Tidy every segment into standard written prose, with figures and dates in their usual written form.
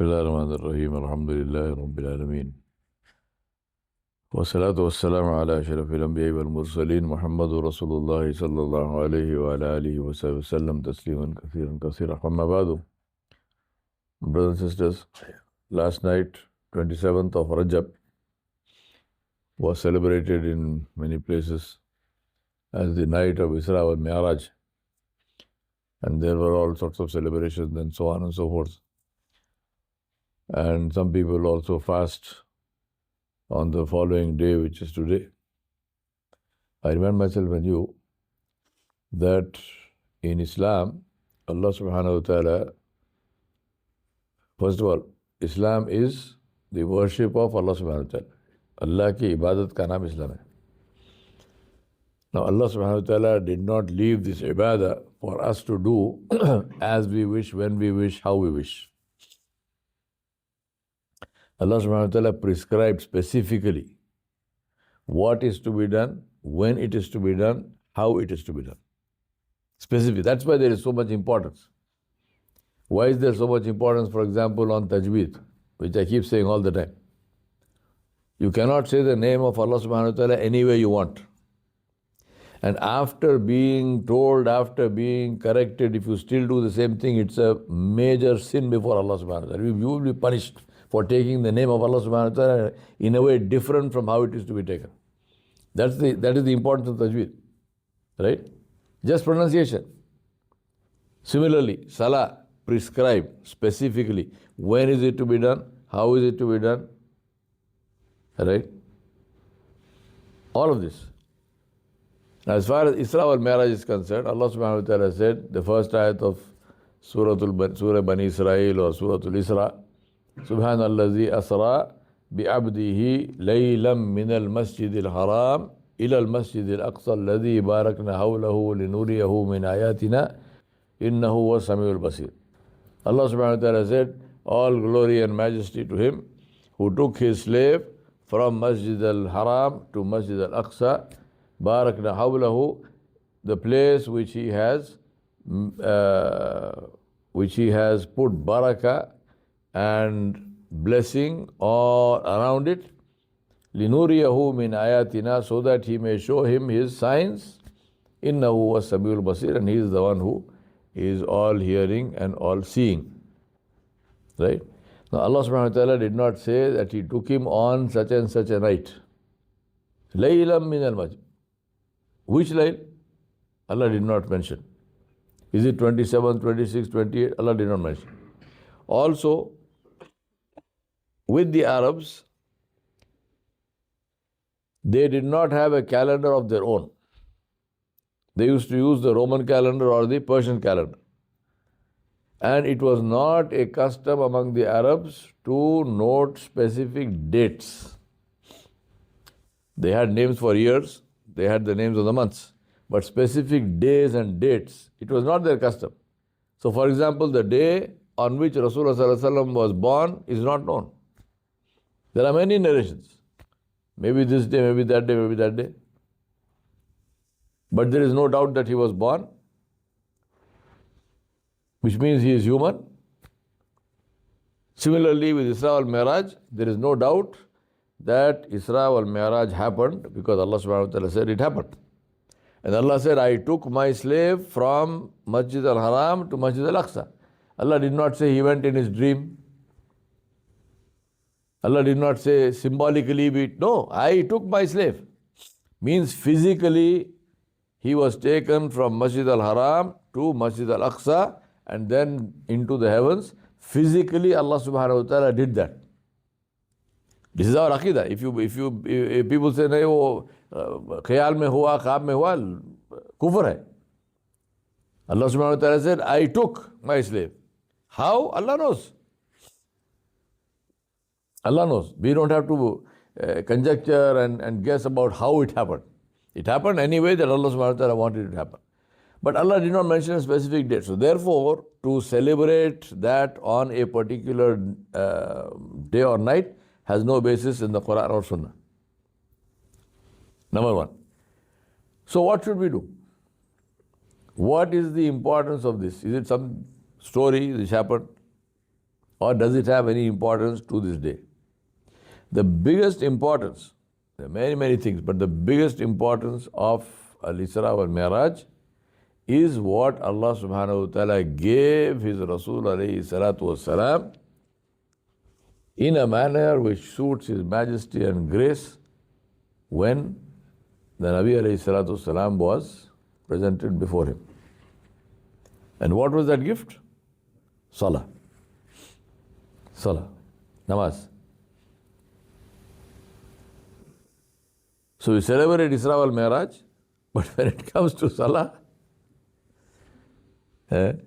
بسم الله الرحمن الرحيم الحمد لله رب العالمين والصلاة والسلام على أشرف الأنبياء والمرسلين محمد رسول الله صلى الله عليه وعلى آله وصحبه وسلم تسليما كثيرا كثيرا. أما بعد, brothers and sisters, last night 27th of Rajab was celebrated in many places as the night of Isra and Mi'raj, and there were all sorts of celebrations and so on and so forth. And some people also fast on the following day, which is today. I remind myself and you that in Islam, Allah subhanahu wa ta'ala, first of all, Islam is the worship of Allah subhanahu wa ta'ala. Allah ki ibadat ka naam Islam hai. Now Allah subhanahu wa ta'ala did not leave this ibadah for us to do as we wish, when we wish, how we wish. Allah subhanahu wa ta'ala prescribed specifically what is to be done, when it is to be done, how it is to be done. Specific. That's why there is so much importance. Why is there so much importance, for example, on tajweed, which I keep saying all the time? You cannot say the name of Allah subhanahu wa ta'ala any way you want. And after being told, after being corrected, if you still do the same thing, it's a major sin before Allah subhanahu wa ta'ala. You will be punished for taking the name of Allah subhanahu wa ta'ala in a way different from how it is to be taken. That is the importance of tajweed. Right? Just pronunciation. Similarly, salah prescribed specifically when is it to be done, how is it to be done. Right? All of this. As far as Isra and Mi'raj is concerned, Allah subhanahu wa ta'ala said, the first ayat of Surah Bani Israel or Surah Isra, Subhanallazi asra bi'abdihi laylam min al-masjid al-haram ila al-masjid al-aqsa alladhi barakna hawlahu linuriyahu min ayatina innahu was samiul basir. Allah subhanahu wa ta'ala said, all glory and majesty to him who took his slave from Masjid al-Haram to Masjid al-Aqsa, barakna hawlahu, the place which he has put barakah and blessing all around it, linuriyahu min ayatina, so that he may show him his signs, innahu was samiul basir, and he is the one who is all hearing and all seeing. Right? Now Allah subhanahu wa ta'ala did not say that he took him on such and such a night. Laylam min al-masjid. Which layl? Allah did not mention. Is it 27, 26, 28? Allah did not mention. Also, with the Arabs, they did not have a calendar of their own. They used to use the Roman calendar or the Persian calendar. And it was not a custom among the Arabs to note specific dates. They had names for years, they had the names of the months, but specific days and dates, it was not their custom. So for example, the day on which Rasulullah was born is not known. There are many narrations. Maybe this day, maybe that day, maybe that day. But there is no doubt that he was born, which means he is human. Similarly, with Isra al-Mi'raj, there is no doubt that Isra al-Mi'raj happened because Allah subhanahu wa ta'ala said it happened. And Allah said, I took my slave from Masjid al-Haram to Masjid al-Aqsa. Allah did not say he went in his dream. Allah did not say symbolically, no, I took my slave. Means physically he was taken from Masjid al-Haram to Masjid al-Aqsa and then into the heavens. Physically Allah subhanahu wa ta'ala did that. This is our aqidah. If people say, nahi wo khayal mein hua, khab mein hua, kufr hai. Allah subhanahu wa ta'ala said, I took my slave. How? Allah knows. Allah knows. We don't have to conjecture and guess about how it happened. It happened anyway that Allah subhanahu wa ta'ala wanted it to happen. But Allah did not mention a specific date. So therefore, to celebrate that on a particular day or night has no basis in the Quran or Sunnah. Number one. So what should we do? What is the importance of this? Is it some story which happened? Or does it have any importance to this day? The biggest importance, there are many, many things, but the biggest importance of Al-Isra wal-Mi'raj is what Allah subhanahu wa ta'ala gave His Rasul alayhi salatu was-salam in a manner which suits His majesty and grace when the Nabi alayhi salatu was-salam was presented before him. And what was that gift? Salah. Salah. Namaz. So we celebrate Isra wal Mi'raj, but when it comes to Salah, the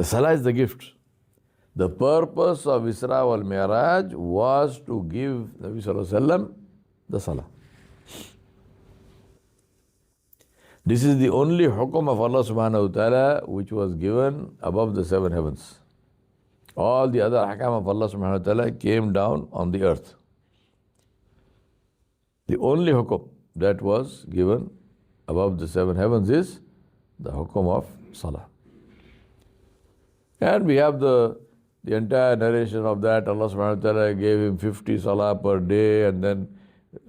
Salah is the gift. The purpose of Isra wal Mi'raj was to give Nabi Sallallahu Alaihi Wasallam the Salah. This is the only hukum of Allah subhanahu wa ta'ala which was given above the seven heavens. All the other ahkam of Allah subhanahu wa ta'ala came down on the earth. The only hukum that was given above the seven heavens is the hukum of Salah. And we have the entire narration of that. Allah subhanahu wa ta'ala gave him 50 Salah per day, and then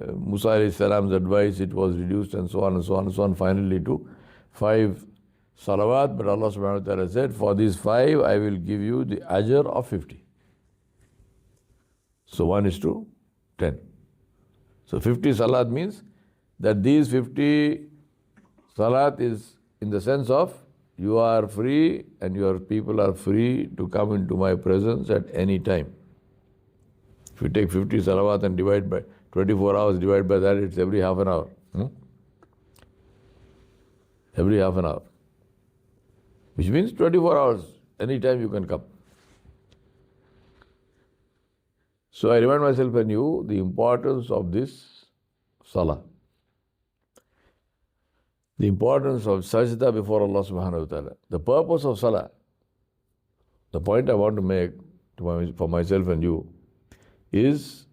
Musa alayhi salam's advice, it was reduced and so on and so on and so on, finally to 5 salawat. But Allah subhanahu wa ta'ala said, for these 5 I will give you the ajr of 50. So 1:10. So 50 salat means that these 50 salat is in the sense of you are free and your people are free to come into my presence at any time. If you take 50 salawat and divide by 24 hours, divide by that, it's every half an hour. Every half an hour. Which means 24 hours, anytime you can come. So I remind myself and you the importance of this Salah. The importance of sajda before Allah subhanahu wa ta'ala. The purpose of Salah, the point I want to make for myself and you, is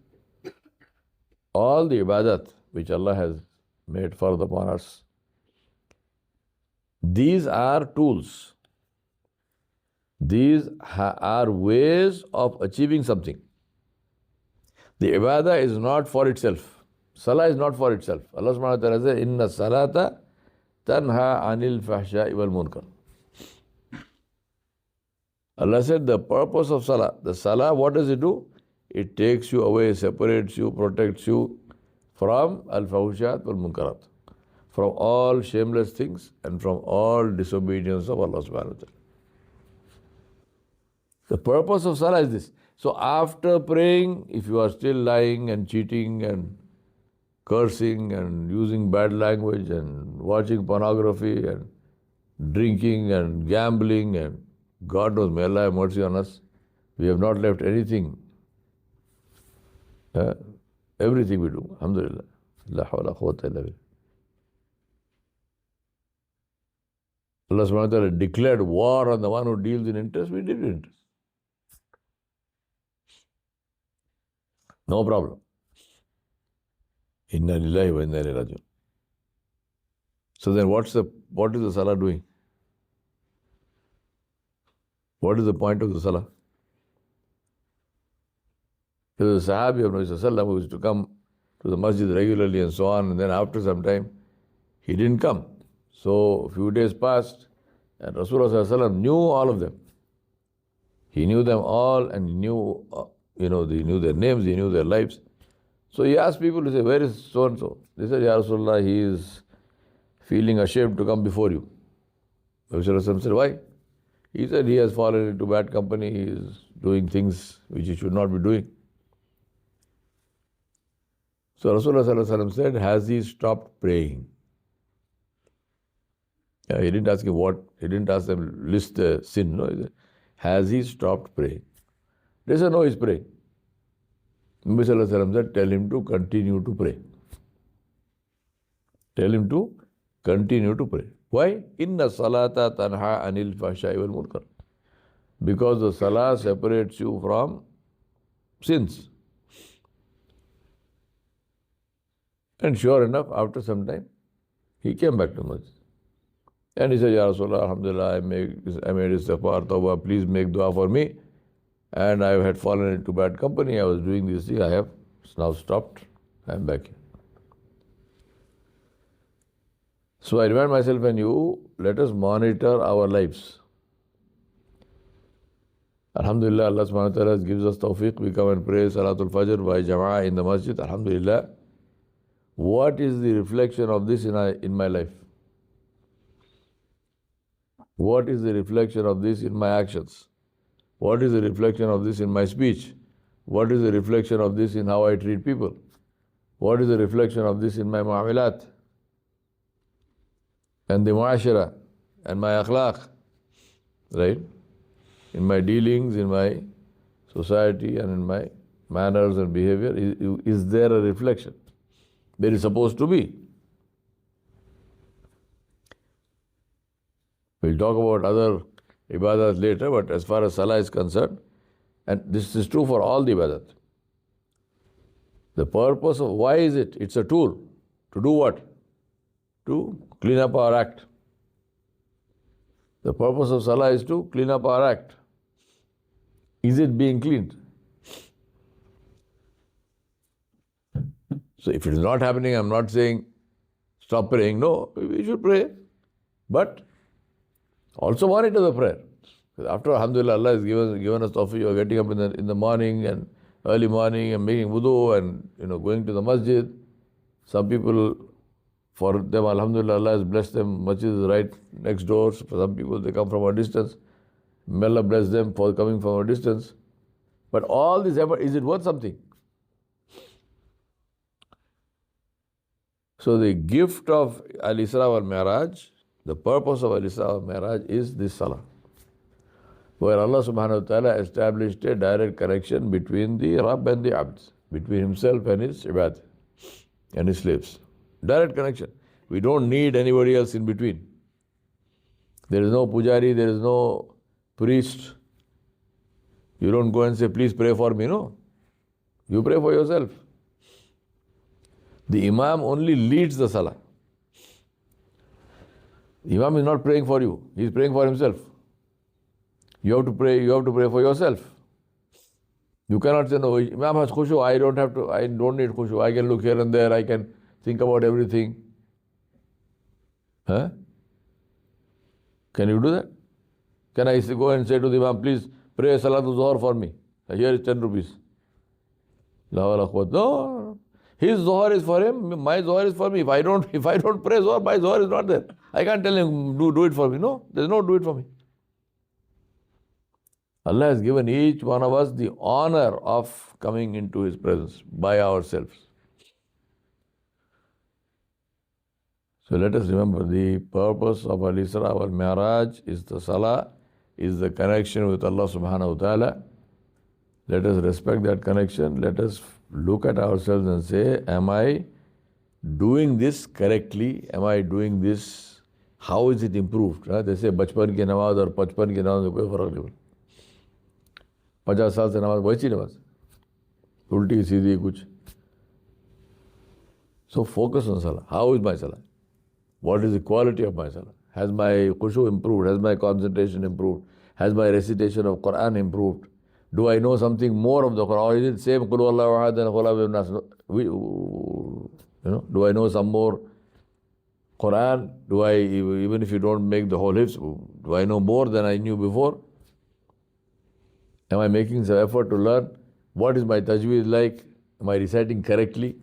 all the ibadat which Allah has made fard upon us. These are tools. These are ways of achieving something. The ibadah is not for itself. Salah is not for itself. Allah subhanahu wa ta'ala says, Inna salata tanha anil fahsha'i wal munkar. Allah said the purpose of Salah, the Salah, what does it do? It takes you away, separates you, protects you from al-fahshat wal munkarat, from all shameless things and from all disobedience of Allah subhanahu wa ta'ala. The purpose of Salah is this. So after praying, if you are still lying and cheating and cursing and using bad language and watching pornography and drinking and gambling and God knows, may Allah have mercy on us, we have not left anything. Everything we do, alhamdulillah. La hawla quwwata illa billah. Allah subhanahu wa ta'ala declared war on the one who deals in interest, we did interest. No problem. Inna lillahi wa inna ilayhi raji'un. So then what is the Salah doing? What is the point of the Salah? There was a Sahabi of Nabi Sallallahu Alaihi Wasallam who used to come to the masjid regularly and so on, and then after some time, he didn't come. So a few days passed, and Rasulullah Sallallahu Alaihi Wasallam knew all of them. He knew them all, and he knew, he knew their names, he knew their lives. So he asked people to say, where is so-and-so? They said, Ya Rasulullah, he is feeling ashamed to come before you. Nabi Sallallahu Alaihi Wasallam said, why? He said, he has fallen into bad company, he is doing things which he should not be doing. So Rasulullah Sallallahu Alaihi Wasallam said, has he stopped praying? Yeah, he didn't ask him what, he didn't ask them list the sin. No, he said, has he stopped praying? They said, no, he's praying. Nabi Sallallahu Alaihi Wasallam said, tell him to continue to pray. Tell him to continue to pray. Why? Inna salata tanha anil fahsha'i wal munkar. Because the salah separates you from sins. And sure enough, after some time, he came back to masjid. And he said, Ya Rasulullah, Alhamdulillah, I made istighfar, tawbah, please make dua for me. And I had fallen into bad company. I was doing this thing. I have now stopped. I am back. So I remind myself and you, let us monitor our lives. Alhamdulillah, Allah subhanahu wa ta'ala gives us tawfiq. We come and pray Salatul Fajr by Jama'ah in the masjid. Alhamdulillah. What is the reflection of this in my life? What is the reflection of this in my actions? What is the reflection of this in my speech? What is the reflection of this in how I treat people? What is the reflection of this in my mu'amilat? And the mu'ashara and my akhlaq, right? In my dealings, in my society and in my manners and behavior, is there a reflection? There is supposed to be. We'll talk about other ibadat later, but as far as salah is concerned, and this is true for all the ibadat. The purpose of why is it? It's a tool. To do what? To clean up our act. The purpose of salah is to clean up our act. Is it being cleaned? So if it is not happening, I'm not saying stop praying. No, we should pray. But also monitor the prayer. Because after Alhamdulillah, Allah has given us tawfiq. You are getting up in the morning and early morning and making wudu and going to the masjid. Some people, for them, Alhamdulillah, Allah has blessed them. Masjid is right next door. So for some people, they come from a distance. May Allah bless them for coming from a distance. But all this effort, is it worth something? So the gift of Al-Isra wal-Mi'raj, the purpose of Al-Isra wal-Mi'raj is this salah, where Allah subhanahu wa ta'ala established a direct connection between the Rabb and the Abd, between himself and his ibad and his slaves. Direct connection. We don't need anybody else in between. There is no pujari, there is no priest. You don't go and say, please pray for me. No. You pray for yourself. The Imam only leads the salah. The Imam is not praying for you. He is praying for himself. You have to pray for yourself. You cannot say, no, Imam has khushu, I don't need khushu. I can look here and there, I can think about everything. Huh? Can you do that? Can I go and say to the Imam, please pray Salatul Zuhr for me. Here is 10 rupees. No. His Zuhr is for him, my Zuhr is for me. If I don't pray Zuhr, my Zuhr is not there. I can't tell him, do it for me. No, there's no do it for me. Allah has given each one of us the honor of coming into His presence by ourselves. So let us remember the purpose of Al-Isra wal-Mi'raj is the Salah, is the connection with Allah subhanahu wa ta'ala. Let us respect that connection. Let us look at ourselves and say, am I doing this correctly? Am I doing this? How is it improved? They say, bachpan ki namaz or pachpan ki namaz mein koi farak nahi. 50 साल से नमाज वैसी नमाज उल्टी सीधी कुछ. So focus on salah. How is my salah? What is the quality of my salah? Has my khushu improved? Has my concentration improved? Has my recitation of Quran improved? Do I know something more of the Quran? Or is it same Qul Huwallahu Ahad and Qul Huwallahu Nas? Do I know some more Quran? Do I, even if you don't make the whole hifz, do I know more than I knew before? Am I making some effort to learn? What is my tajweed like? Am I reciting correctly?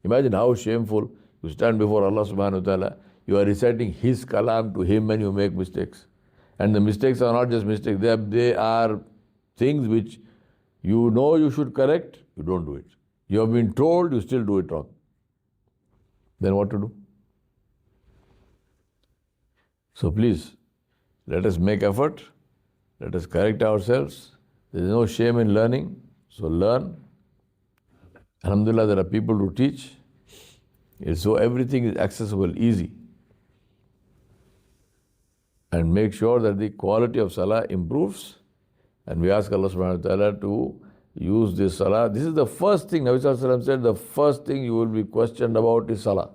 Imagine how shameful you stand before Allah subhanahu wa ta'ala. You are reciting His kalam to Him and you make mistakes. And the mistakes are not just mistakes. They are things which you know you should correct, you don't do it. You have been told, you still do it wrong. Then what to do? So please, let us make effort. Let us correct ourselves. There is no shame in learning. So learn. Alhamdulillah, there are people who teach. So everything is accessible, easy. And make sure that the quality of salah improves. And we ask Allah subhanahu wa ta'ala to use this salah. This is the first thing, Nabi sallallahu alayhi wa sallam said, the first thing you will be questioned about is salah.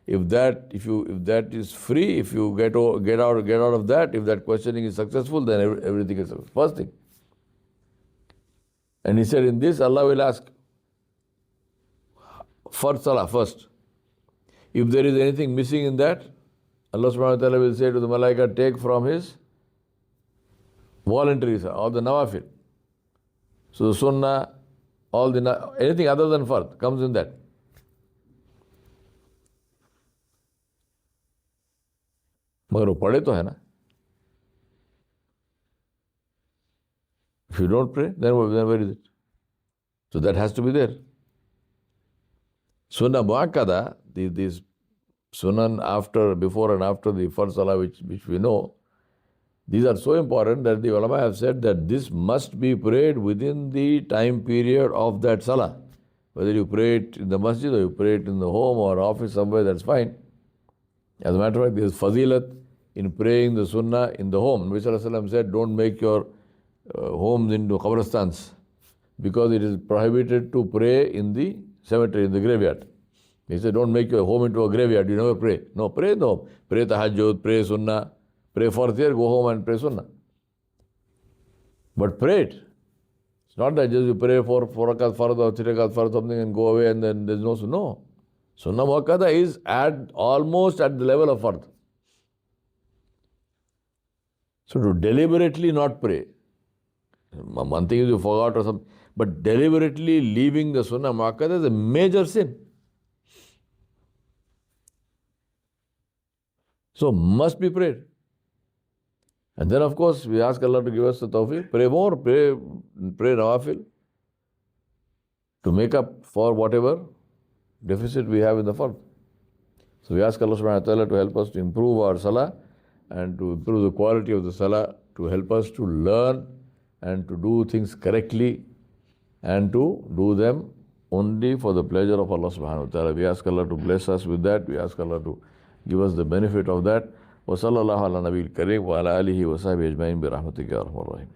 If that is free, if you get out of that, if that questioning is successful, then everything is successful. First thing. And he said, in this Allah will ask for salah first. If there is anything missing in that, Allah subhanahu wa ta'ala will say to the malaika, take from his voluntary salah or the nawafil. So the sunnah, anything other than fard comes in that. मगर वो पढ़े तो है ना. If you don't pray, then where is it? So that has to be there. Sunnah muakkada, these sunan before and after the first salah, which we know, these are so important that the ulama have said that this must be prayed within the time period of that salah. Whether you pray it in the masjid or you pray it in the home or office somewhere, that's fine. As a matter of fact, there is fazilat in praying the sunnah in the home. Nabi Sallallahu Alaihi Wasallam said, don't make your homes into qabrastans, because it is prohibited to pray in the cemetery, in the graveyard. He said, don't make your home into a graveyard, you never pray. No, pray in the home. Pray tahajjud, pray sunnah, pray for prayer, go home and pray sunnah. But pray it. It's not that just you pray for 4 rakat fard or 3 rakat fard something and go away and then there's no sunnah. No. Sunnah muakkada is almost at the level of fard. So to deliberately not pray, one thing is you forgot or something, but deliberately leaving the sunnah muakkada is a major sin. So must be prayed. And then of course we ask Allah to give us the tawfiq, pray more, pray nawafil, to make up for whatever deficit we have in the fard. So we ask Allah subhanahu wa ta'ala to help us to improve our salah and to improve the quality of the salah, to help us to learn and to do things correctly and to do them only for the pleasure of Allah subhanahu wa ta'ala. We ask Allah to bless us with that. We ask Allah to give us the benefit of that. وصلى الله على نبي الكريم وعلى آله وصحبه أجمعين برحمتك يا أرحم الراحمين.